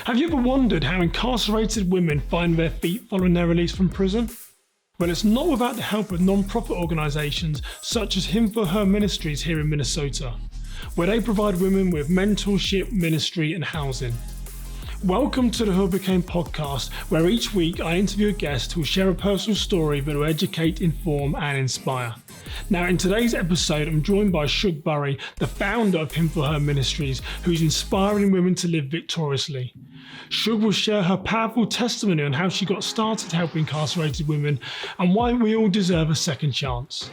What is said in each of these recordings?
Have you ever wondered how incarcerated women find their feet following their release from prison? Well, it's not without the help of non-profit organisations such as HIM4Her Ministries here in Minnesota, where they provide women with mentorship, ministry and housing. Welcome to the HIM4Her podcast, where each week I interview a guest who will share a personal story that will educate, inform and inspire. Now, in today's episode, I'm joined by Shug Bury, the founder of HIM4Her Ministries, who's inspiring women to live victoriously. Shug will share her powerful testimony on how she got started helping incarcerated women and why we all deserve a second chance.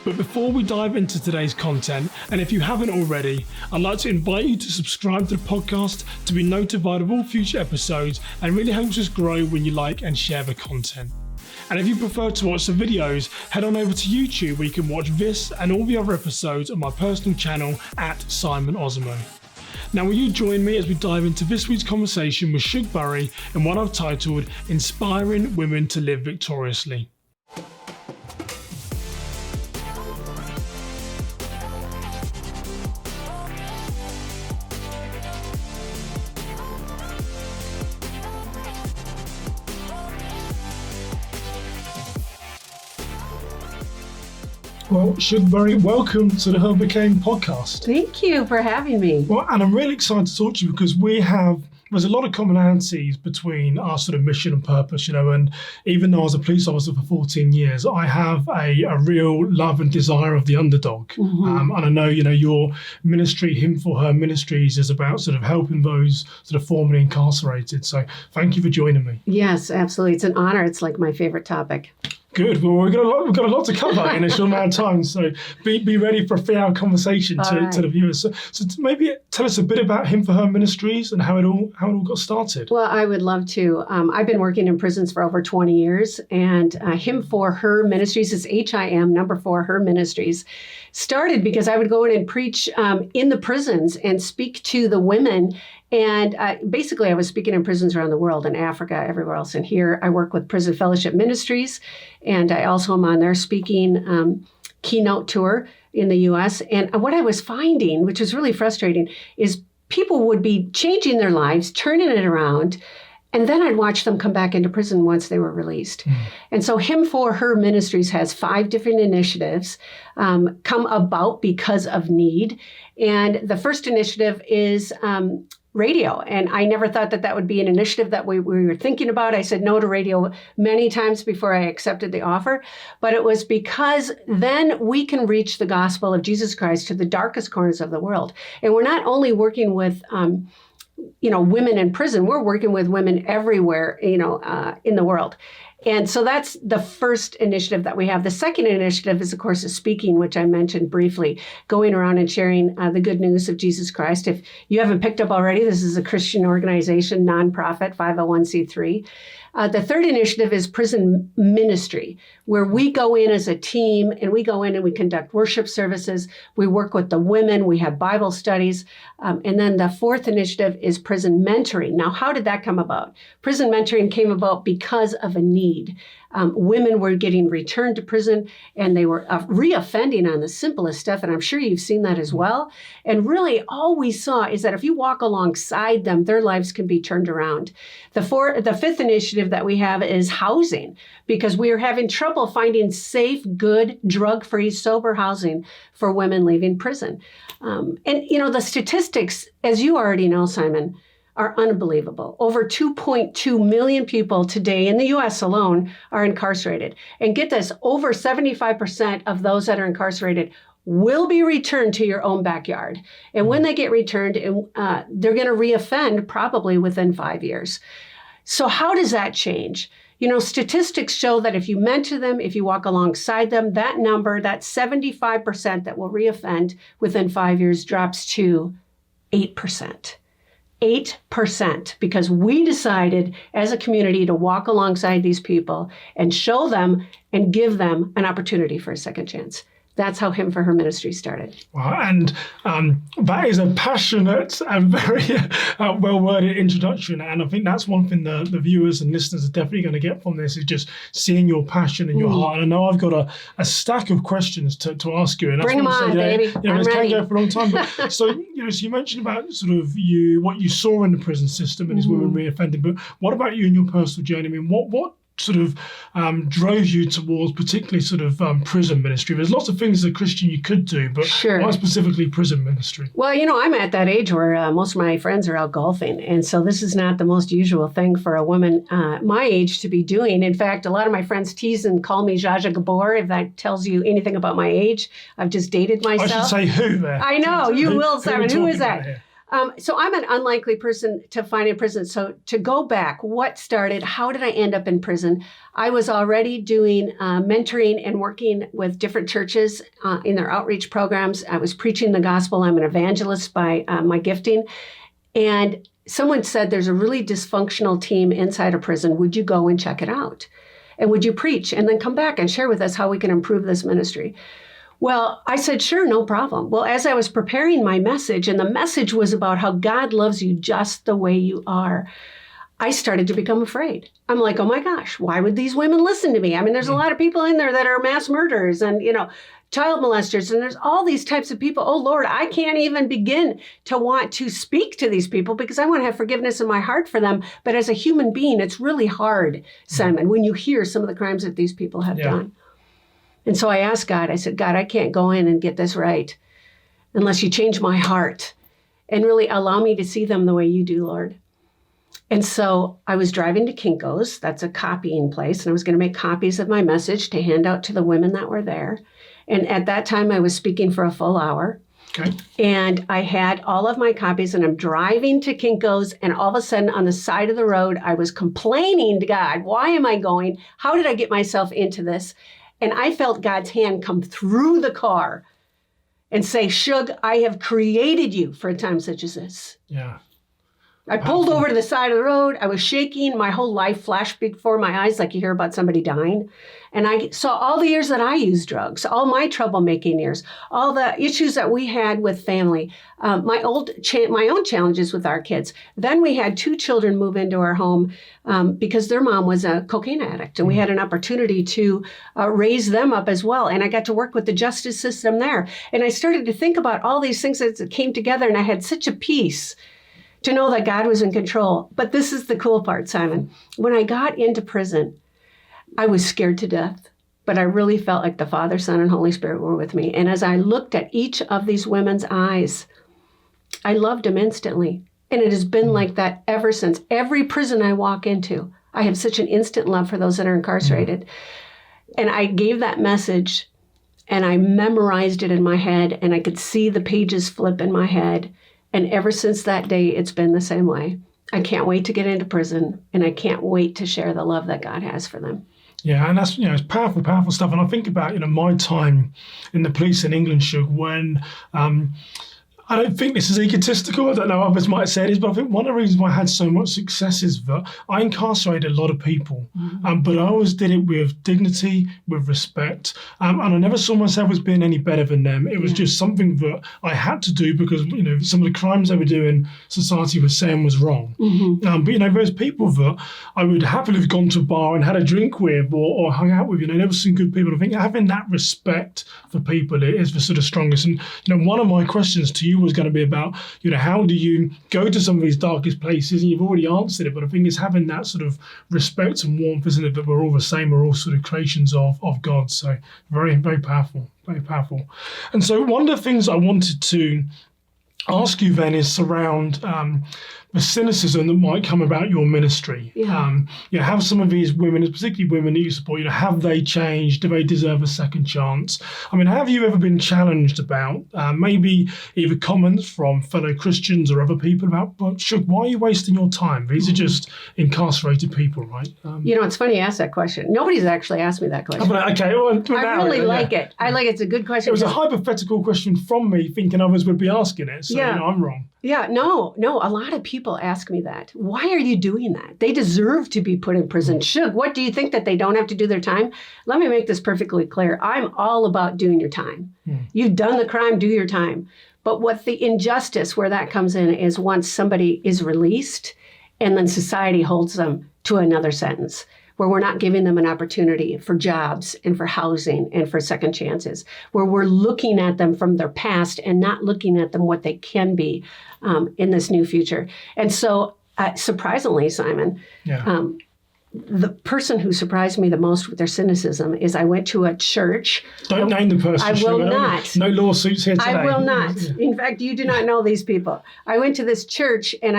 But before we dive into today's content, and if you haven't already, I'd like to invite you to subscribe to the podcast to be notified of all future episodes, and really helps us grow when you like and share the content. And if you prefer to watch the videos, head on over to YouTube where you can watch this and all the other episodes on my personal channel at Simon Osmo. Now, will you join me as we dive into this week's conversation with Shug Bury in what I've titled Inspiring Women to Live Victoriously. Well, Shug Bury, welcome to the HIM4Her podcast. Thank you for having me. Well, and I'm really excited to talk to you because there's a lot of commonalities between our sort of mission and purpose, and even though I was a police officer for 14 years, I have a real love and desire of the underdog. Mm-hmm. And I know, your ministry, HIM4Her Ministries, is about sort of helping those sort of formerly incarcerated. So thank you for joining me. Yes, absolutely. It's an honor. It's like my favorite topic. Good. Well, we've got a lot to cover in a short amount of time, so be ready for a 3-hour conversation to the viewers. So maybe tell us a bit about HIM4Her Ministries and how it all got started. Well, I would love to. I've been working in prisons for over 20 years, and HIM4Her Ministries is HIM4Her Ministries. Started because I would go in and preach in the prisons and speak to the women. And basically, I was speaking in prisons around the world, in Africa, everywhere else. And here I work with Prison Fellowship Ministries, and I also am on their speaking keynote tour in the U.S. And what I was finding, which was really frustrating, is people would be changing their lives, turning it around, and then I'd watch them come back into prison once they were released. And so HIM4Her Ministries has 5 different initiatives come about because of need. And the first initiative is radio. And I never thought that would be an initiative that we were thinking about. I said no to radio many times before I accepted the offer. But it was because then we can reach the gospel of Jesus Christ to the darkest corners of the world. And we're not only working with women in prison, we're working with women everywhere, in the world. And so that's the first initiative that we have. The second initiative is, of course, speaking, which I mentioned briefly, going around and sharing the good news of Jesus Christ. If you haven't picked up already, this is a Christian organization, nonprofit, 501c3. The third initiative is prison ministry, where we go in as a team and we go in and we conduct worship services. We work with the women. We have Bible studies. And then the fourth initiative is prison mentoring. Now, how did that come about? Prison mentoring came about because of a need. Women were getting returned to prison and they were reoffending on the simplest stuff. And I'm sure you've seen that as well. And really all we saw is that if you walk alongside them, their lives can be turned around. The fifth initiative that we have is housing, because we are having trouble finding safe, good, drug-free, sober housing for women leaving prison. The statistics, as you already know, Simon, are unbelievable. Over 2.2 million people today in the U.S. alone are incarcerated. And get this, over 75% of those that are incarcerated will be returned to your own backyard. And when they get returned, they're going to reoffend probably within 5 years. So how does that change? Statistics show that if you mentor them, if you walk alongside them, that number, that 75% that will reoffend within 5 years drops to 8%. 8%, because we decided as a community to walk alongside these people and show them and give them an opportunity for a second chance. That's how HIM4Her Ministries started. Wow, and that is a passionate and very well-worded introduction. And I think that's one thing the viewers and listeners are definitely going to get from this, is just seeing your passion and your heart. And I know I've got a stack of questions to ask you. And bring them on, baby. I'm this ready. can go for a long time. But, so you mentioned about sort of what you saw in the prison system and these women reoffending. But what about you in your personal journey? I mean, what sort of drove you towards particularly sort of prison ministry? There's lots of things as a Christian you could do, but why specifically prison ministry? Well, I'm at that age where most of my friends are out golfing. And so this is not the most usual thing for a woman my age to be doing. In fact, a lot of my friends tease and call me Zsa Gabor, if that tells you anything about my age. I've just dated myself. I should say who there. I know, you will, Simon. Who is that? Here? So I'm an unlikely person to find in prison. So to go back, what started? How did I end up in prison? I was already doing mentoring and working with different churches in their outreach programs. I was preaching the gospel. I'm an evangelist by my gifting. And someone said, there's a really dysfunctional team inside a prison. Would you go and check it out? And would you preach and then come back and share with us how we can improve this ministry? Well, I said, sure, no problem. Well, as I was preparing my message, and the message was about how God loves you just the way you are, I started to become afraid. I'm like, oh my gosh, why would these women listen to me? I mean, there's a lot of people in there that are mass murderers and, child molesters, and there's all these types of people. Oh Lord, I can't even begin to want to speak to these people because I want to have forgiveness in my heart for them. But as a human being, it's really hard, Simon, when you hear some of the crimes that these people have done. And so I asked God, I said, God, I can't go in and get this right unless you change my heart and really allow me to see them the way you do, Lord. And so I was driving to Kinko's, that's a copying place, and I was going to make copies of my message to hand out to the women that were there. And at that time, I was speaking for a full hour. Okay. And I had all of my copies, and I'm driving to Kinko's, and all of a sudden on the side of the road, I was complaining to God, why am I going? How did I get myself into this? And I felt God's hand come through the car and say, Shug, I have created you for a time such as this. Yeah. I pulled over to the side of the road. I was shaking. My whole life flashed before my eyes like you hear about somebody dying. And I saw all the years that I used drugs, all my troublemaking years, all the issues that we had with family, my own challenges with our kids. Then we had 2 children move into our home because their mom was a cocaine addict. And we had an opportunity to raise them up as well. And I got to work with the justice system there. And I started to think about all these things that came together. And I had such a peace to know that God was in control. But this is the cool part, Simon. When I got into prison, I was scared to death, but I really felt like the Father, Son, and Holy Spirit were with me. And as I looked at each of these women's eyes, I loved them instantly. And it has been like that ever since. Every prison I walk into, I have such an instant love for those that are incarcerated. And I gave that message, and I memorized it in my head, and I could see the pages flip in my head. And ever since that day, it's been the same way. I can't wait to get into prison, and I can't wait to share the love that God has for them. Yeah, and that's, it's powerful, powerful stuff. And I think about, my time in the police in England, Shug, when I don't think this is egotistical. I don't know, others might say it is, but I think one of the reasons why I had so much success is that I incarcerated a lot of people, but I always did it with dignity, with respect, and I never saw myself as being any better than them. It was just something that I had to do because, some of the crimes they were doing, society was saying was wrong. But, there's people that I would happily have gone to a bar and had a drink with or hung out with. There were some good people. I think having that respect for people is the sort of strongest. And, one of my questions to you was going to be about, how do you go to some of these darkest places? And you've already answered it, but I think it's having that sort of respect and warmth, isn't it? That we're all the same, we're all sort of creations of God. So very, very powerful, very powerful. And so one of the things I wanted to ask you then is around the cynicism that might come about your ministry. Have some of these women, particularly women that you support, have they changed? Do they deserve a second chance? I mean, have you ever been challenged about maybe either comments from fellow Christians or other people about, but Shug, why are you wasting your time? These are just incarcerated people, right? It's funny you ask that question. Nobody's actually asked me that question. Okay, well, I really like it. I like it. It's a good question. It was a hypothetical question from me, thinking others would be asking it. So, I'm wrong. Yeah, no. A lot of people ask me that. Why are you doing that? They deserve to be put in prison. Shug, what do you think, that they don't have to do their time? Let me make this perfectly clear. I'm all about doing your time. You've done the crime, do your time. But what the injustice where that comes in is once somebody is released and then society holds them to another sentence, where we're not giving them an opportunity for jobs and for housing and for second chances, where we're looking at them from their past and not looking at them what they can be in this new future. And so, surprisingly, Simon, the person who surprised me the most with their cynicism is I went to a church. Don't name the person. I will not. No lawsuits here today. I will not. In fact, you do not know these people. I went to this church and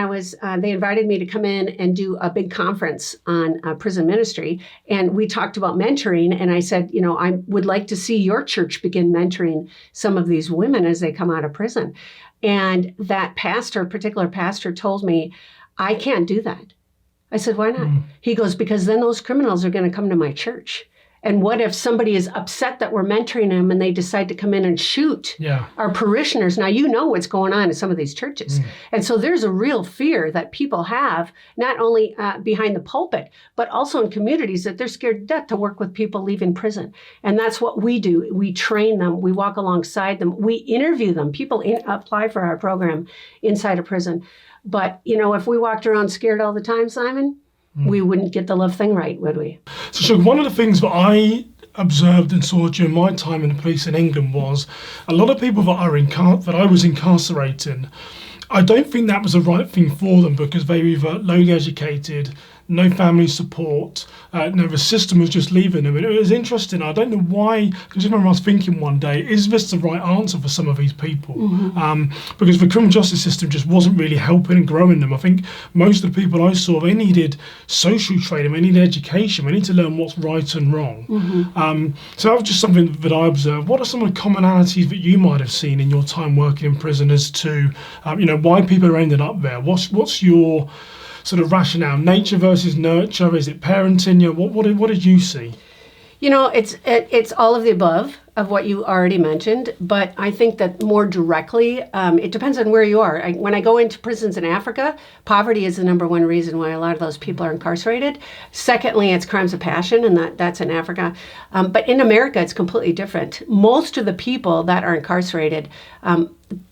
they invited me to come in and do a big conference on prison ministry. And we talked about mentoring. And I said, I would like to see your church begin mentoring some of these women as they come out of prison. And that particular pastor told me, I can't do that. I said, why not? He goes, because then those criminals are going to come to my church. And what if somebody is upset that we're mentoring them and they decide to come in and shoot our parishioners? Now, you know what's going on in some of these churches. And so there's a real fear that people have, not only behind the pulpit, but also in communities, that they're scared to death to work with people leaving prison. And that's what we do. We train them. We walk alongside them. We interview them. People apply for our program inside a prison. But, if we walked around scared all the time, Simon, we wouldn't get the love thing right, would we? So one of the things that I observed and saw during my time in the police in England was a lot of people that I was incarcerating, I don't think that was the right thing for them, because they were either lowly educated, no family support, the system was just leaving them. And it was interesting. I don't know why, because I remember I was thinking one day, is this the right answer for some of these people? Because the criminal justice system just wasn't really helping and growing them. I think most of the people I saw, they needed social training, they needed education, they need to learn what's right and wrong. So that was just something that I observed. What are some of the commonalities that you might have seen in your time working in prison as to, why people are ending up there? What's your sort of rationale? Nature versus nurture? Is it parenting? What did you see? It's all of the above of what you already mentioned, but I think that more directly, it depends on where you are. When I go into prisons in Africa, poverty is the number one reason why a lot of those people are incarcerated. Secondly, it's crimes of passion, and that's in Africa. But in America, it's completely different. Most of the people that are incarcerated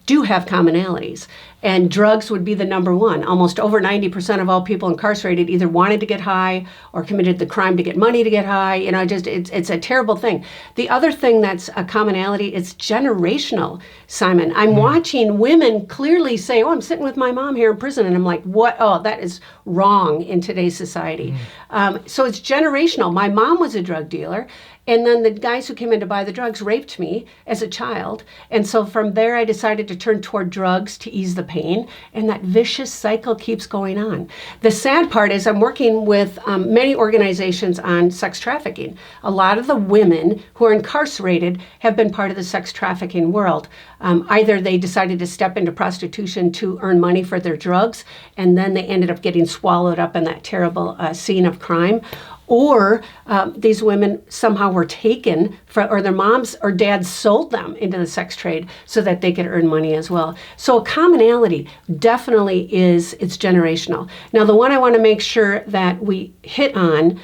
do have commonalities, and drugs would be the number one. Almost over 90% of all people incarcerated either wanted to get high or committed the crime to get money to get high. It's a terrible thing. The other thing that's a commonality, it's generational, Simon. I'm watching women clearly say, I'm sitting with my mom here in prison, and I'm like, what? Oh, that is wrong in today's society. So it's generational. My mom was a drug dealer, and then the guys who came in to buy the drugs raped me as a child. And so from there, I decided to turn toward drugs to ease the pain. And that vicious cycle keeps going on. The sad part is I'm working with many organizations on sex trafficking. A lot of the women who are incarcerated have been part of the sex trafficking world. Either they decided to step into prostitution to earn money for their drugs, and then they ended up getting swallowed up in that terrible scene of crime. Or these women somehow were taken, or their moms or dads sold them into the sex trade so that they could earn money as well. So a commonality definitely is, it's generational. Now, the one I want to make sure that we hit on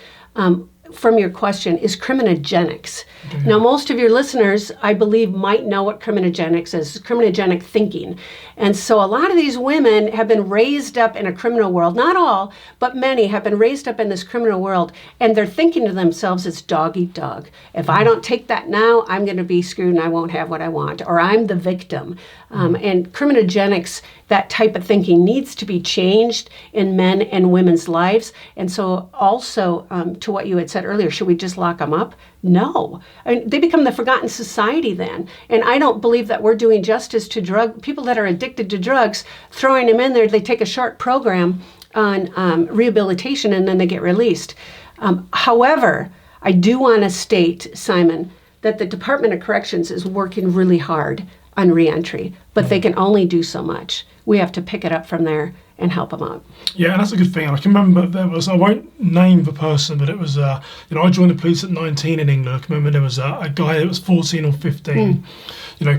from your question is criminogenics. Now, most of your listeners, I believe, might know what criminogenics is, criminogenic thinking. And so a lot of these women have been raised up in a criminal world. Not all, but many have been raised up in this criminal world, and they're thinking to themselves, it's dog eat dog. If I don't take that now, I'm going to be screwed and I won't have what I want, or I'm the victim. And criminogenics, that type of thinking needs to be changed in men and women's lives. And so also to what you had said earlier, should we just lock them up? No. I mean, they become the forgotten society then. And I don't believe that we're doing justice to people that are addicted to drugs, throwing them in there. They take a short program on rehabilitation and then they get released. However, I do want to state, Simon, that the Department of Corrections is working really hard on reentry. but they can only do so much. We have to pick it up from there and help them out. Yeah, and that's a good thing. I can remember I won't name the person, but it was, I joined the police at 19 in England. I can remember there was a guy that was 14 or 15,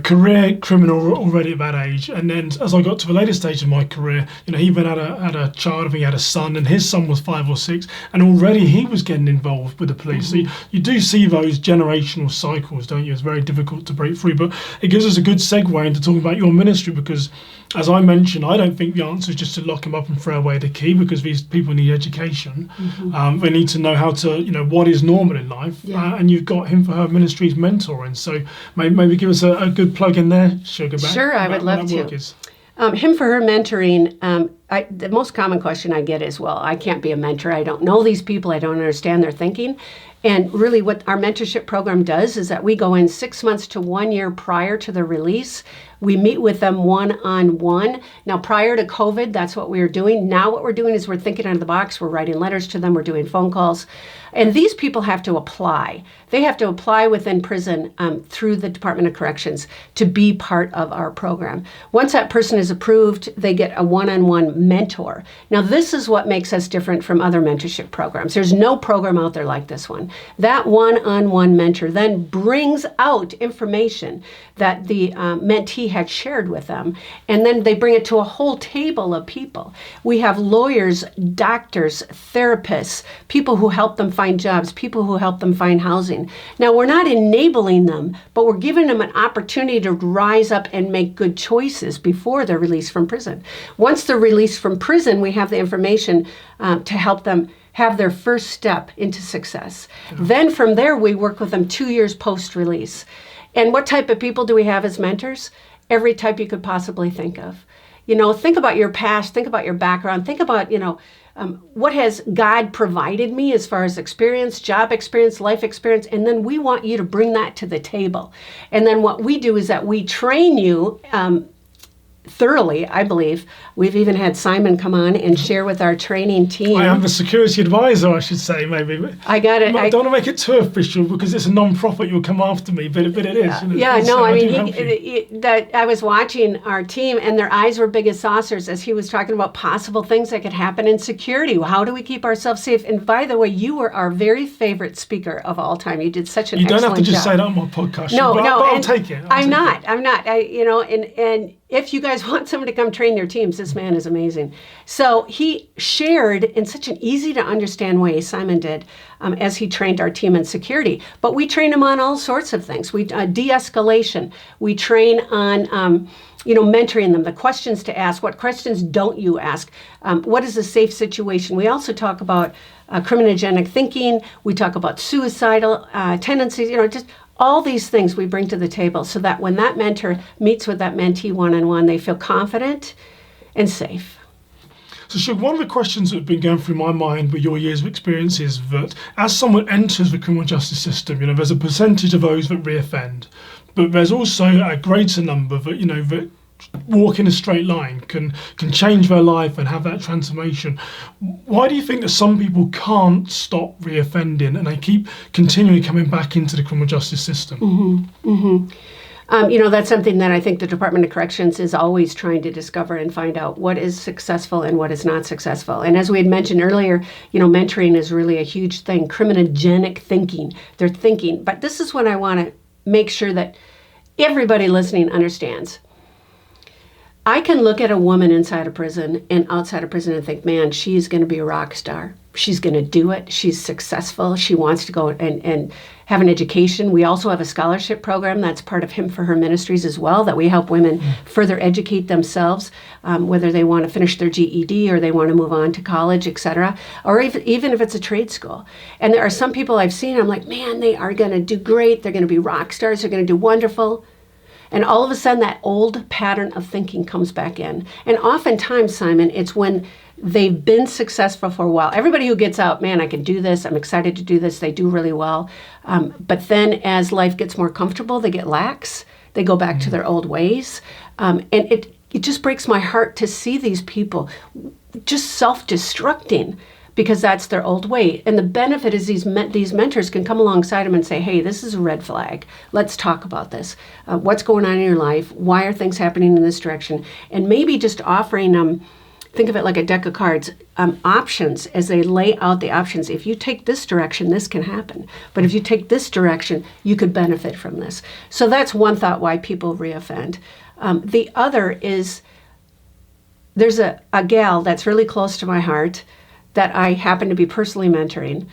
career criminal already at that age. And then as I got to the later stage of my career, he even had a child, I think he had a son, and his son was 5 or 6, and already he was getting involved with the police. So you do see those generational cycles, don't you? It's very difficult to break through, but it gives us a good segue into talking about your ministry, because as I mentioned, I don't think the answer is just to lock them up and throw away the key, because these people need education. They need to know how to, what is normal in life. And you've got HIM4Her Ministries mentoring. So maybe give us a good plug in there, Shug. Sure, I would love to. HIM4Her mentoring, the most common question I get is, well, I can't be a mentor. I don't know these people. I don't understand their thinking. And really what our mentorship program does is that we go in 6 months to 1 year prior to the release. We meet with them one-on-one. Now, prior to COVID, that's what we were doing. Now what we're doing is we're thinking out of the box. We're writing letters to them. We're doing phone calls. And these people have to apply. They have to apply within prison through the Department of Corrections to be part of our program. Once that person is approved, they get a one-on-one mentor. Now, this is what makes us different from other mentorship programs. There's no program out there like this one. That one-on-one mentor then brings out information that the mentee had shared with them, and then they bring it to a whole table of people. We have lawyers, doctors, therapists, people who help them find jobs, people who help them find housing. Now, we're not enabling them, but we're giving them an opportunity to rise up and make good choices before they're released from prison. Once they're released from prison, we have the information to help them have their first step into success. Then from there, we work with them 2 years post-release. And what type of people do we have as mentors? Every type you could possibly think of. Think about your past, think about your background, think about, what has God provided me as far as experience, job experience, life experience, and then we want you to bring that to the table. And then what we do is that we train you thoroughly, I believe. We've even had Simon come on and share with our training team. I am the security advisor, I should say, maybe. I got it. I don't want to make it too official because it's a non-profit. You'll come after me, but it is. I was watching our team and their eyes were big as saucers as he was talking about possible things that could happen in security. How do we keep ourselves safe? And by the way, you were our very favorite speaker of all time. You did such an excellent job. You don't have to just say that on my podcast. But I'll take it. I'm not. And if you guys want someone to come train your teams, this man is amazing. So he shared in such an easy to understand way, Simon did, as he trained our team in security. But we train them on all sorts of things. We de-escalation. We train on mentoring them, the questions to ask. What questions don't you ask? What is a safe situation? We also talk about criminogenic thinking. We talk about suicidal tendencies, just all these things we bring to the table so that when that mentor meets with that mentee one-on-one, they feel confident and safe. So, Shug, one of the questions that have been going through my mind with your years of experience is that as someone enters the criminal justice system, there's a percentage of those that reoffend, but there's also a greater number that, that walk in a straight line, can change their life and have that transformation. Why do you think that some people can't stop reoffending and they keep continually coming back into the criminal justice system? That's something that I think the Department of Corrections is always trying to discover and find out what is successful and what is not successful. And as we had mentioned earlier, mentoring is really a huge thing. Criminogenic thinking, they're thinking. But this is what I want to make sure that everybody listening understands. I can look at a woman inside a prison and outside a prison and think, man, she's going to be a rock star. She's going to do it. She's successful. She wants to go and have an education. We also have a scholarship program that's part of HIM4Her Ministries as well, that we help women further educate themselves, whether they want to finish their GED or they want to move on to college, etc., or even if it's a trade school. And there are some people I've seen, I'm like, man, they are going to do great. They're going to be rock stars. They're going to do wonderful. And all of a sudden, that old pattern of thinking comes back in. And oftentimes, Simon, it's when they've been successful for a while. Everybody who gets out, man, I can do this. I'm excited to do this. They do really well. But then as life gets more comfortable, they get lax. They go back to their old ways. And it just breaks my heart to see these people just self-destructing because that's their old way. And the benefit is these mentors can come alongside them and say, hey, this is a red flag. Let's talk about this. What's going on in your life? Why are things happening in this direction? And maybe just offering them, think of it like a deck of cards, options as they lay out the options. If you take this direction, this can happen. But if you take this direction, you could benefit from this. So that's one thought why people reoffend. The other is there's a gal that's really close to my heart that I happen to be personally mentoring.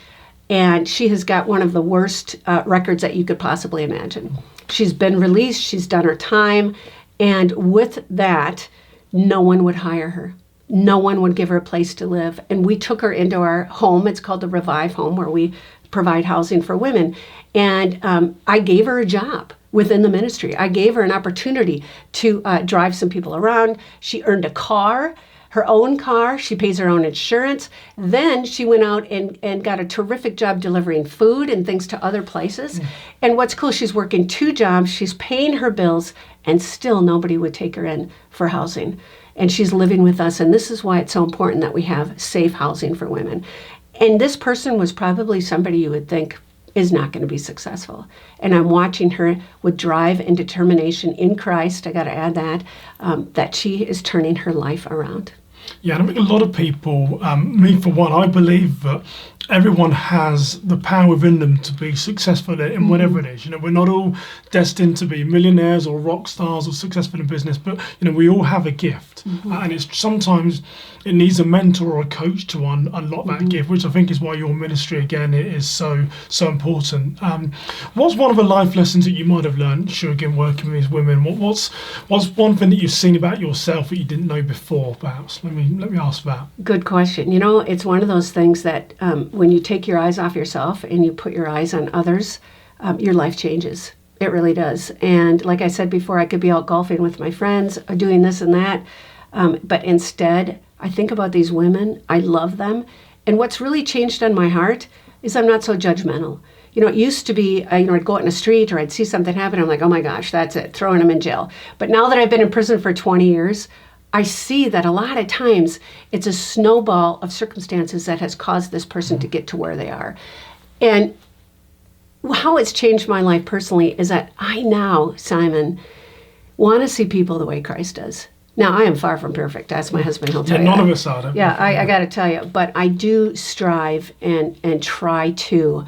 And she has got one of the worst records that you could possibly imagine. She's been released, she's done her time. And with that, no one would hire her. No one would give her a place to live. And we took her into our home. It's called the Revive Home, where we provide housing for women. And I gave her a job within the ministry. I gave her an opportunity to drive some people around. She earned a car, her own car. She pays her own insurance. Then she went out and got a terrific job delivering food and things to other places. And what's cool, she's working 2 jobs. She's paying her bills, and still nobody would take her in for housing. And she's living with us. And this is why it's so important that we have safe housing for women. And this person was probably somebody you would think is not going to be successful. And I'm watching her with drive and determination in Christ, I got to add that she is turning her life around. Yeah, and I think a lot of people, me for one, I believe that everyone has the power within them to be successful in whatever it is. You know, we're not all destined to be millionaires or rock stars or successful in business, but, you know, we all have a gift. And it's sometimes it needs a mentor or a coach to unlock that gift, which I think is why your ministry, again, is so important. What's one of the life lessons that you might have learned, Shug, in working with these women? What's one thing that you've seen about yourself that you didn't know before, perhaps? Let me ask that. Good question. You know, it's one of those things that when you take your eyes off yourself and you put your eyes on others, your life changes. It really does. And like I said before, I could be out golfing with my friends, doing this and that. But instead, I think about these women. I love them. And what's really changed on my heart is I'm not so judgmental. You know, it used to be, I'd go out in the street or I'd see something happen. I'm like, oh my gosh, that's it, throwing them in jail. But now that I've been in prison for 20 years, I see that a lot of times it's a snowball of circumstances that has caused this person to get to where they are. And how it's changed my life personally is that I now, Simon, want to see people the way Christ does. Now, I am far from perfect. Ask my husband, he'll tell you. None of us are. Yeah, I got to tell you. But I do strive and try to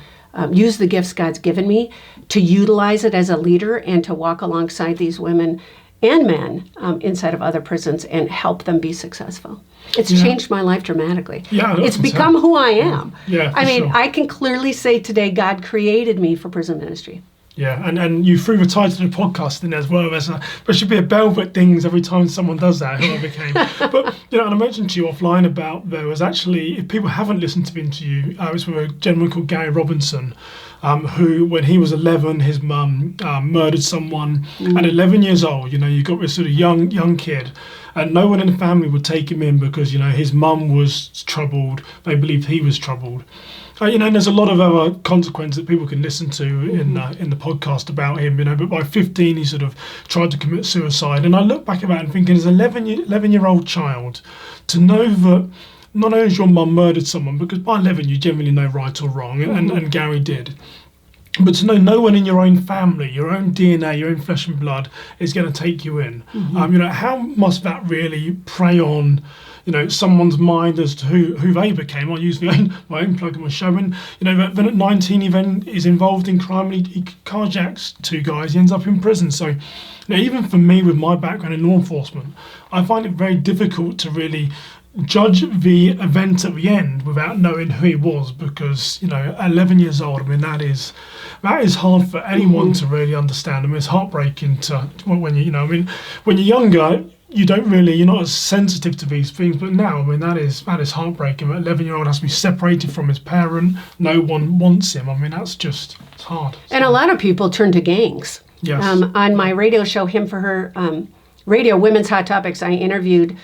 use the gifts God's given me to utilize it as a leader and to walk alongside these women and men inside of other prisons and help them be successful. It's changed my life dramatically. Yeah, it's become who I am. Yeah, I mean, I can clearly say today God created me for prison ministry. Yeah, and you threw the title of the podcast in as well. There should be a bell that dings every time someone does that, who I became. But, you know, and I mentioned to you offline about there was actually, if people haven't listened to the interview, it was with a gentleman called Gary Robinson, who, when he was 11, his mum murdered someone. At 11 years old, you know, you got this sort of young kid, and no one in the family would take him in because, you know, his mum was troubled. They believed he was troubled. You know, and there's a lot of other consequences that people can listen to in the podcast about him, you know, but by 15 he sort of tried to commit suicide. And I look back at that and thinking, as an 11-year-old child, to know that not only has your mum murdered someone, because by 11 you generally know right or wrong, and Gary did, but to know no one in your own family, your own DNA, your own flesh and blood is going to take you in. You know, how must that really prey on, you know, someone's mind as to who they became? I'll use my own plug in my show. And, you know, then at 19 he then is involved in crime, and he carjacks 2 guys, he ends up in prison. So, you know, even for me with my background in law enforcement, I find it very difficult to really judge the event at the end without knowing who he was, because, you know, at 11 years old, I mean, that is hard for anyone to really understand. I mean, it's heartbreaking to, when you know, I mean, when you're younger, you're not as sensitive to these things, but now, I mean, that is heartbreaking. An 11-year-old has to be separated from his parent. No one wants him. I mean, it's hard. And a lot of people turn to gangs. Yes. On my radio show, HIM4Her Radio, Women's Hot Topics, I interviewed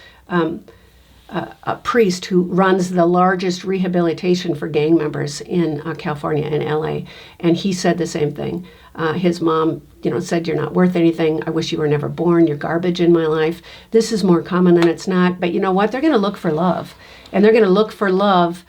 a priest who runs the largest rehabilitation for gang members in California, in LA. And he said the same thing. His mom, you know, said, "You're not worth anything. I wish you were never born. You're garbage in my life." This is more common than it's not. But you know what? They're going to look for love. And they're going to look for love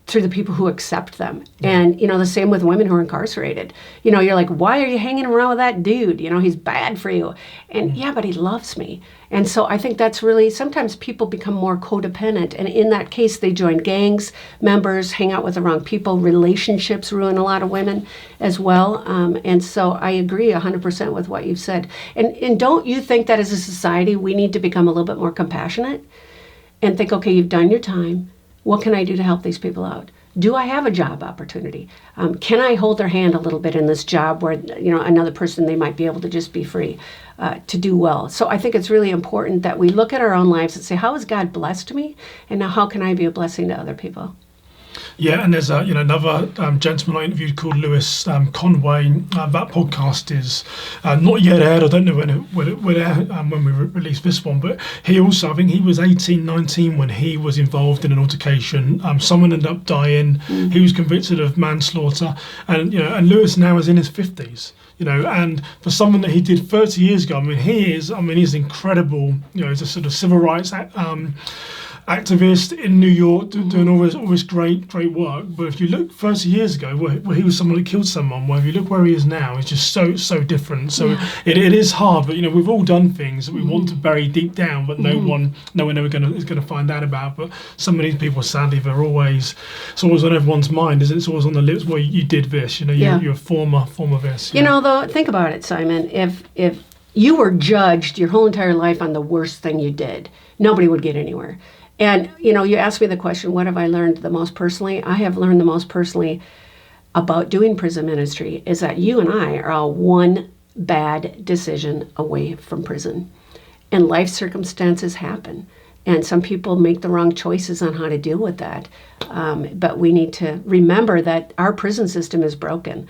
through the people who accept them. And, the same with women who are incarcerated. You're like, why are you hanging around with that dude? He's bad for you. And yeah, but he loves me. And so I think that's really, sometimes people become more codependent. And in that case, they join gangs, members, hang out with the wrong people. Relationships ruin a lot of women as well. And so I agree 100% with what you've said. And don't you think that as a society, we need to become a little bit more compassionate and think, okay, you've done your time. What can I do to help these people out? Do I have a job opportunity? Can I hold their hand a little bit in this job where, another person, they might be able to just be free to do well? So I think it's really important that we look at our own lives and say, how has God blessed me? And now how can I be a blessing to other people? Yeah, and there's another gentleman I interviewed called Lewis Conway. That podcast is not yet aired. I don't know when it will air when we release this one, but he also, I think he was 18, 19 when he was involved in an altercation. Someone ended up dying. He was convicted of manslaughter, and and Lewis now is in his 50s. And for someone that he did 30 years ago, he's incredible. He's a sort of civil rights activist in New York doing all this great work. But if you look 30 years ago where he was someone who killed someone, if you look where he is now, it's just so different. So it is hard, but we've all done things that we want to bury deep down, but no one is going to find out about. But some of these people, sadly, it's always on everyone's mind, isn't it? It's always on the lips. Well, you did this, you're a former this. Though, think about it, Simon. If you were judged your whole entire life on the worst thing you did, nobody would get anywhere. And, you asked me the question, what have I learned the most personally? I have learned the most personally about doing prison ministry is that you and I are all one bad decision away from prison. And life circumstances happen. And some people make the wrong choices on how to deal with that. But we need to remember that our prison system is broken.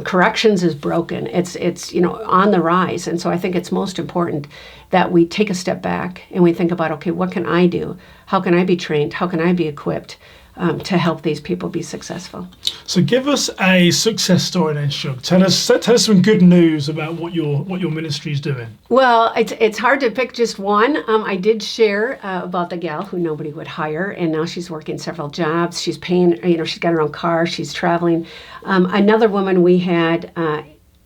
Corrections is broken. It's on the rise. And so I think it's most important that we take a step back and we think about, okay, what can I do? How can I be trained? How can I be equipped to help these people be successful? So give us a success story then, Shug. Tell us some good news about what your ministry is doing. Well, it's hard to pick just one. I did share about the gal who nobody would hire, and now she's working several jobs. She's paying, she's got her own car. She's traveling. Another woman we had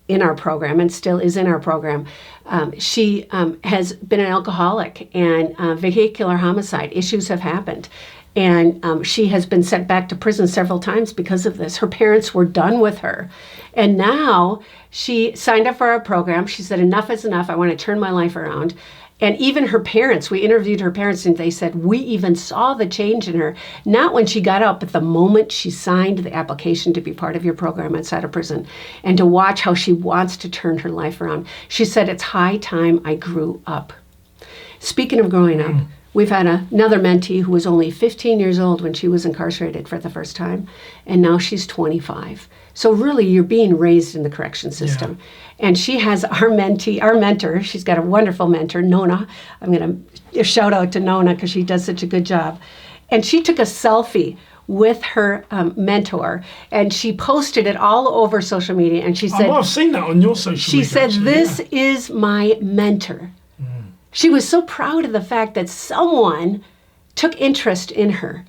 in our program, and still is in our program, she has been an alcoholic, and vehicular homicide issues have happened. And she has been sent back to prison several times because of this. Her parents were done with her. And now she signed up for our program. She said, enough is enough. I want to turn my life around. And even her parents, we interviewed her parents, and they said, we even saw the change in her. Not when she got out, but the moment she signed the application to be part of your program inside of prison, and to watch how she wants to turn her life around. She said, it's high time I grew up. Speaking of growing up, we've had another mentee who was only 15 years old when she was incarcerated for the first time, and now she's 25. So really, you're being raised in the correction system. Yeah. And she has our mentor. She's got a wonderful mentor, Nona. I'm going to shout out to Nona because she does such a good job. And she took a selfie with her mentor, and she posted it all over social media. And she said, I've seen that on your social media. She said, this is my mentor. She was so proud of the fact that someone took interest in her.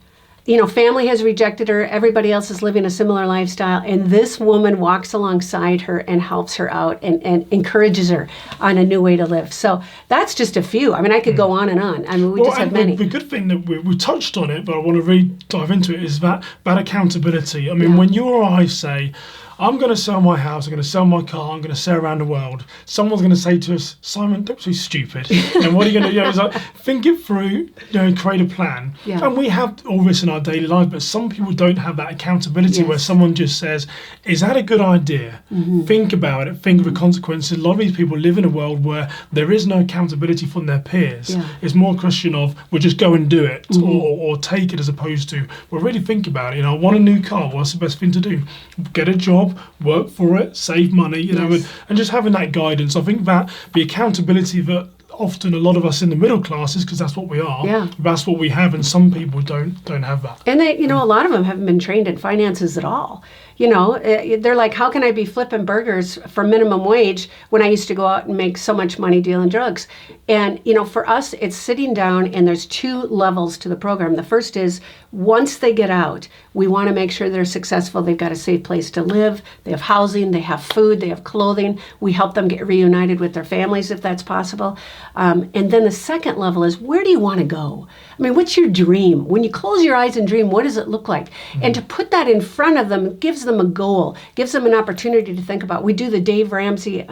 Family has rejected her. Everybody else is living a similar lifestyle. And this woman walks alongside her and helps her out and encourages her on a new way to live. So that's just a few. I could go on and on. We just have many. The good thing that we touched on it, but I want to really dive into it, is that accountability. When you or I say, I'm going to sell my house, I'm going to sell my car, I'm going to sail around the world, someone's going to say to us, Simon, don't be stupid. And what are you going to do? It's like, think it through, create a plan. Yeah. And we have all this in our daily life, but some people don't have that accountability where someone just says, is that a good idea? Mm-hmm. Think about it, think of the consequences. A lot of these people live in a world where there is no accountability from their peers. Yeah. It's more a question of, we'll just go and do it, or take it, as opposed to, well, really think about it. I want a new car, what's the best thing to do? Get a job, work for it, save money, and just having that guidance. I think that the accountability that often a lot of us in the middle classes, because that's what we are. Yeah. That's what we have, and some people don't have that. And they, a lot of them haven't been trained in finances at all. They're like, how can I be flipping burgers for minimum wage when I used to go out and make so much money dealing drugs? And, for us, it's sitting down, and there's 2 levels to the program. The first is, once they get out, we want to make sure they're successful. They've got a safe place to live. They have housing. They have food. They have clothing. We help them get reunited with their families if that's possible. And then the second level is, where do you want to go? I mean, what's your dream? When you close your eyes and dream, what does it look like? Mm-hmm. And to put that in front of them gives them a goal, gives them an opportunity to think about. We do the Dave Ramsey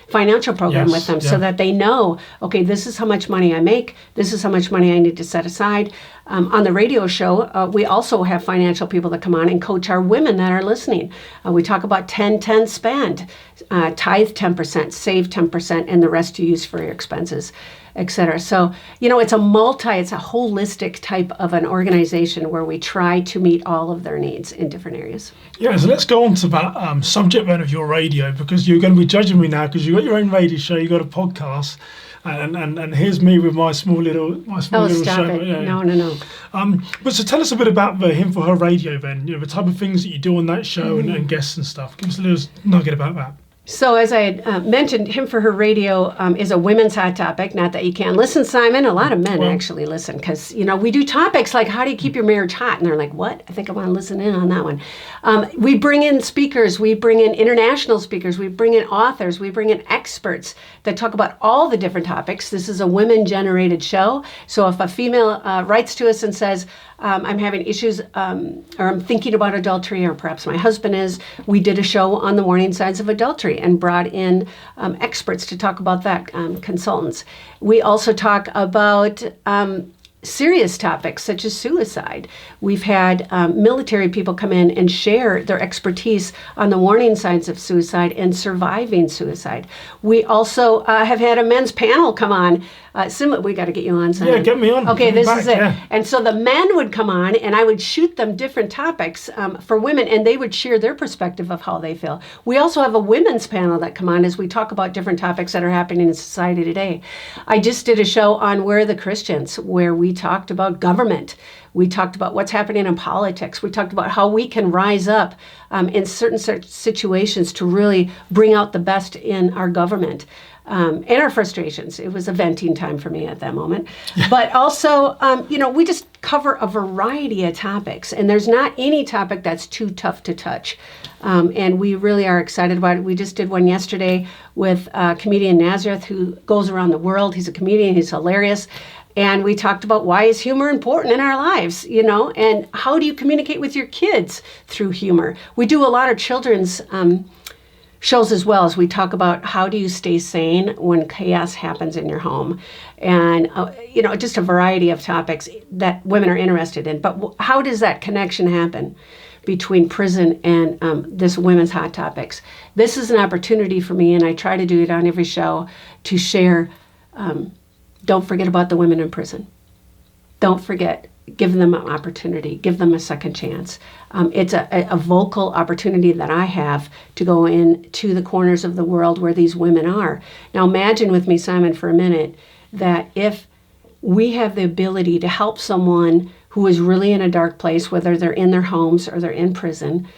financial program with them so that they know, okay, this is how much money I make. This is how much money I need to set aside. On the radio show, we also have financial people that come on and coach our women that are listening. We talk about 10-10 spend, tithe 10%, save 10%, and the rest you use for your expenses, etc. So, it's a holistic type of an organization where we try to meet all of their needs in different areas. Yeah, so let's go on to that subject then of your radio, because you're going to be judging me now because you've got your own radio show, you've got a podcast. And here's me with my small little stop show. It. Yeah. No. But so tell us a bit about the HIM4Her radio then, the type of things that you do on that show and guests and stuff. Give us a little nugget about that. So as I had mentioned, HIM4Her Radio is a women's hot topic. Not that you can't listen, Simon. A lot of men actually listen because, we do topics like how do you keep your marriage hot? And they're like, what? I think I want to listen in on that one. We bring in speakers. We bring in international speakers. We bring in authors. We bring in experts that talk about all the different topics. This is a women-generated show. So if a female writes to us and says, I'm having issues or I'm thinking about adultery, or perhaps my husband is, we did a show on the warning signs of adultery and brought in experts to talk about that, consultants. We also talk about serious topics such as suicide. We've had military people come in and share their expertise on the warning signs of suicide and surviving suicide. We also have had a men's panel come on. We got to get you on, Simon. Yeah, get me on. Okay, this is it. Yeah. And so the men would come on, and I would shoot them different topics for women, and they would share their perspective of how they feel. We also have a women's panel that come on as we talk about different topics that are happening in society today. I just did a show on Where Are the Christians, where we talked about government. We talked about what's happening in politics. We talked about how we can rise up in certain situations to really bring out the best in our government. And our frustrations. It was a venting time for me at that moment. But also, we just cover a variety of topics, and there's not any topic that's too tough to touch. And we really are excited about it. We just did one yesterday with comedian Nazareth, who goes around the world. He's a comedian. He's hilarious. And we talked about why is humor important in our lives, and how do you communicate with your kids through humor. We do a lot of children's shows as well, as we talk about how do you stay sane when chaos happens in your home, and just a variety of topics that women are interested in. But how does that connection happen between prison and this women's hot topics? This is an opportunity for me, and I try to do it on every show, to share. Don't forget about the women in prison. Don't forget. Give them an opportunity. Give them a second chance. It's a vocal opportunity that I have to go into the corners of the world where these women are. Now imagine with me, Simon, for a minute, that if we have the ability to help someone who is really in a dark place, whether they're in their homes or they're in prison,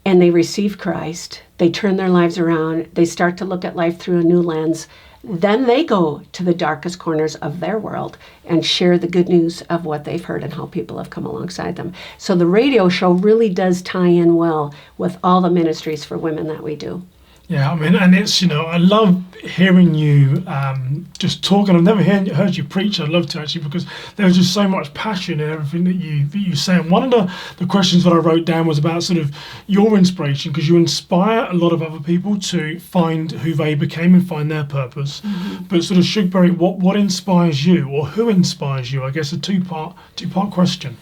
and they receive Christ, they turn their lives around, they start to look at life through a new lens, then they go to the darkest corners of their world and share the good news of what they've heard and how people have come alongside them. So the radio show really does tie in well with all the ministries for women that we do. Yeah, I mean, and it's, I love hearing you just talk, and I've never heard you preach. I'd love to, actually, because there's just so much passion in everything that you say. And one of the questions that I wrote down was about sort of your inspiration, because you inspire a lot of other people to find who they became and find their purpose. Mm-hmm. But sort of, Shug Bury, what inspires you, or who inspires you? I guess a two-part question.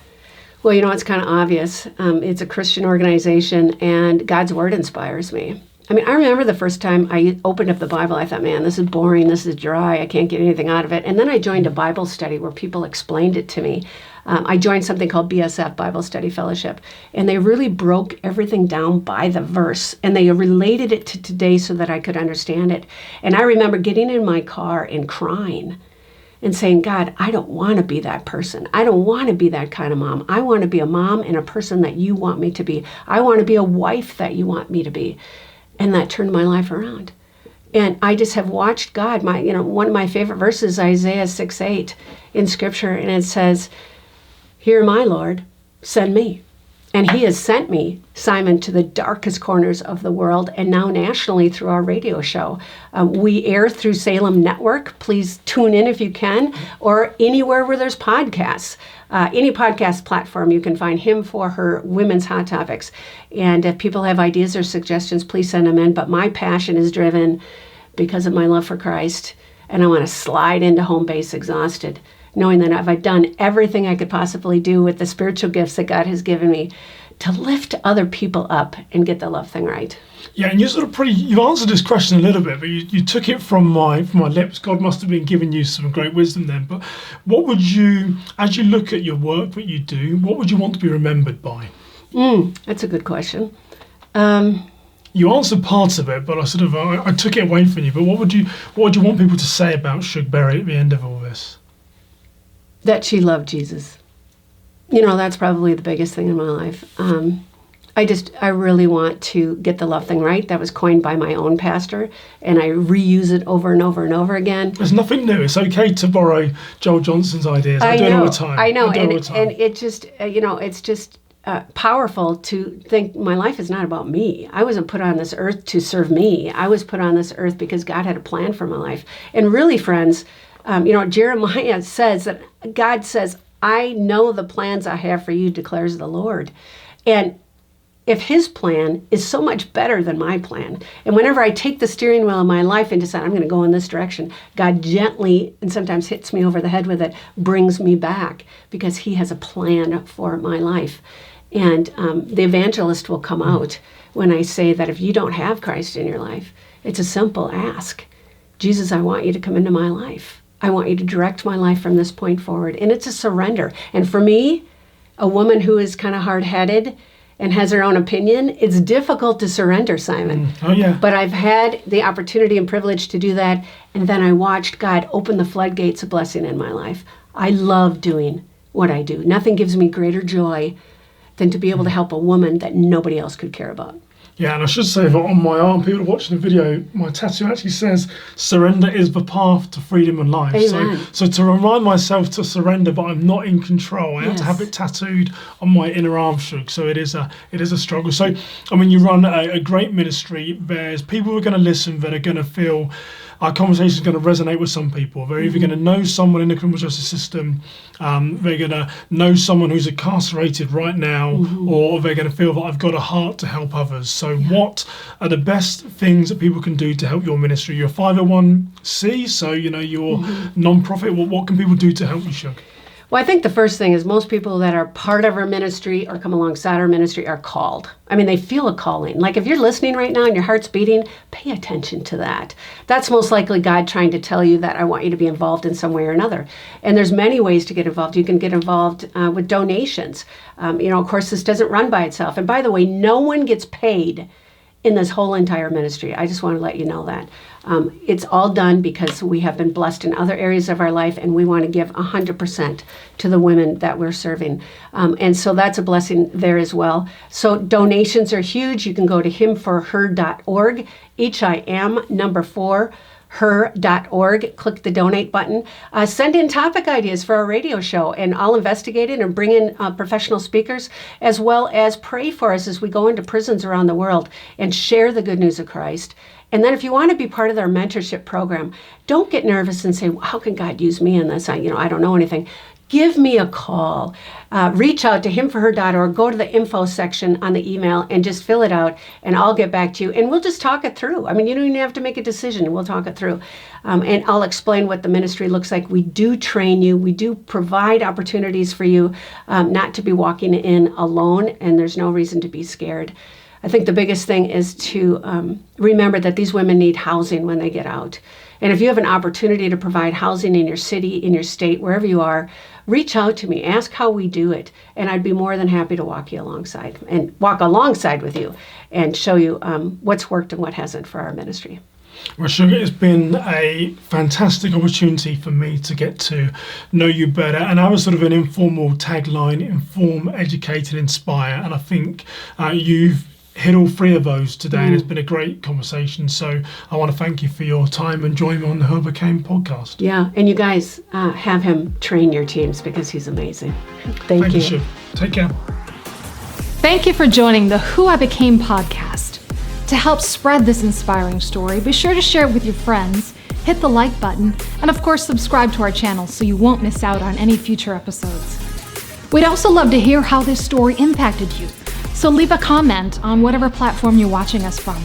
Well, it's kind of obvious. It's a Christian organization, and God's word inspires me. I mean, I remember the first time I opened up the Bible, I thought, man, this is boring, this is dry, I can't get anything out of it. And then I joined a Bible study where people explained it to me. I joined something called BSF, Bible Study Fellowship, and they really broke everything down by the verse, and they related it to today so that I could understand it. And I remember getting in my car and crying and saying, God, I don't want to be that person. I don't want to be that kind of mom. I want to be a mom and a person that you want me to be. I want to be a wife that you want me to be. And that turned my life around. And I just have watched God. One of my favorite verses, Isaiah 6:8 in Scripture, and it says, "Here, my Lord, send me." And he has sent me, Simon, to the darkest corners of the world, and now nationally through our radio show. We air through Salem Network. Please tune in if you can, or anywhere where there's podcasts. Any podcast platform, you can find HIM4Her Women's Hot Topics. And if people have ideas or suggestions, please send them in. But my passion is driven because of my love for Christ, and I want to slide into home base exhausted, knowing that if I've done everything I could possibly do with the spiritual gifts that God has given me to lift other people up and get the love thing right. Yeah, and you've answered this question a little bit, but you took it from my lips. God must have been giving you some great wisdom then. But what would you, as you look at your work that you do, what would you want to be remembered by? That's a good question. You answered parts of it, but I took it away from you. But what would you want people to say about Shug Bury at the end of all this? That she loved Jesus. That's probably the biggest thing in my life. I really want to get the love thing right. That was coined by my own pastor, and I reuse it over and over and over again. There's nothing new. It's okay to borrow Joel Johnson's ideas. I do it all the time. I know, and it just, it's just powerful to think my life is not about me. I wasn't put on this earth to serve me. I was put on this earth because God had a plan for my life. And really, friends, Jeremiah says that God says, I know the plans I have for you, declares the Lord. And if his plan is so much better than my plan, and whenever I take the steering wheel of my life and decide I'm going to go in this direction, God gently, and sometimes hits me over the head with it, brings me back because he has a plan for my life. And the evangelist will come out when I say that if you don't have Christ in your life, it's a simple ask. Jesus, I want you to come into my life. I want you to direct my life from this point forward. And it's a surrender. And for me, a woman who is kind of hard-headed and has her own opinion, it's difficult to surrender, Simon. Oh, yeah. But I've had the opportunity and privilege to do that, and then I watched God open the floodgates of blessing in my life. I love doing what I do. Nothing gives me greater joy than to be able to help a woman that nobody else could care about. Yeah, and I should say that on my arm, people watching the video, my tattoo actually says, surrender is the path to freedom and life. Amen. So to remind myself to surrender, but I'm not in control. I have to have it tattooed on my inner arm, Shug. So it is a struggle. So, you run a great ministry. There's people who are going to listen that are going to feel our conversation is going to resonate with some people. They're either going to know someone in the criminal justice system, they're going to know someone who's incarcerated right now, or they're going to feel that I've got a heart to help others. So what are the best things that people can do to help your ministry? You're a 501c, so you're non-profit. What can people do to help you, Shug? Well, I think the first thing is most people that are part of our ministry or come alongside our ministry are called. They feel a calling. Like if you're listening right now and your heart's beating, pay attention to that. That's most likely God trying to tell you that I want you to be involved in some way or another. And there's many ways to get involved. You can get involved with donations. Of course, this doesn't run by itself. And by the way, no one gets paid in this whole entire ministry. I just want to let you know that. It's all done because we have been blessed in other areas of our life, and we want to give 100% to the women that we're serving. And so that's a blessing there as well. So donations are huge. You can go to HIM4Her.org, HIM4Her.org, click the donate button. Send in topic ideas for our radio show, and I'll investigate it and bring in professional speakers, as well as pray for us as we go into prisons around the world and share the good news of Christ. And then if you want to be part of our mentorship program, don't get nervous and say, well, how can God use me in this? I don't know anything. Give me a call. Reach out to HIM4Her.org. Go to the info section on the email and just fill it out, and I'll get back to you. And we'll just talk it through. You don't even have to make a decision. We'll talk it through. And I'll explain what the ministry looks like. We do train you. We do provide opportunities for you not to be walking in alone, and there's no reason to be scared. I think the biggest thing is to remember that these women need housing when they get out. And if you have an opportunity to provide housing in your city, in your state, wherever you are, reach out to me, ask how we do it, and I'd be more than happy to walk alongside with you and show you what's worked and what hasn't for our ministry. Well, Shug, it's been a fantastic opportunity for me to get to know you better. And I was sort of an informal tagline: inform, educate, and inspire. And I think you've hit all three of those today, and it's been a great conversation. So I want to thank you for your time and joining me on the Who I Became podcast. Yeah, and you guys have him train your teams because he's amazing. Thank you. Shug. Take care. Thank you for joining the Who I Became podcast. To help spread this inspiring story, be sure to share it with your friends, hit the like button, and of course subscribe to our channel so you won't miss out on any future episodes. We'd also love to hear how this story impacted you, so leave a comment on whatever platform you're watching us from.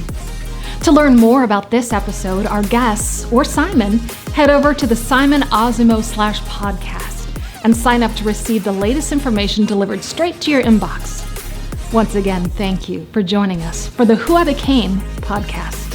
To learn more about this episode, our guests, or Simon, head over to the Simon Osimo/podcast and sign up to receive the latest information delivered straight to your inbox. Once again, thank you for joining us for the Who I Became podcast.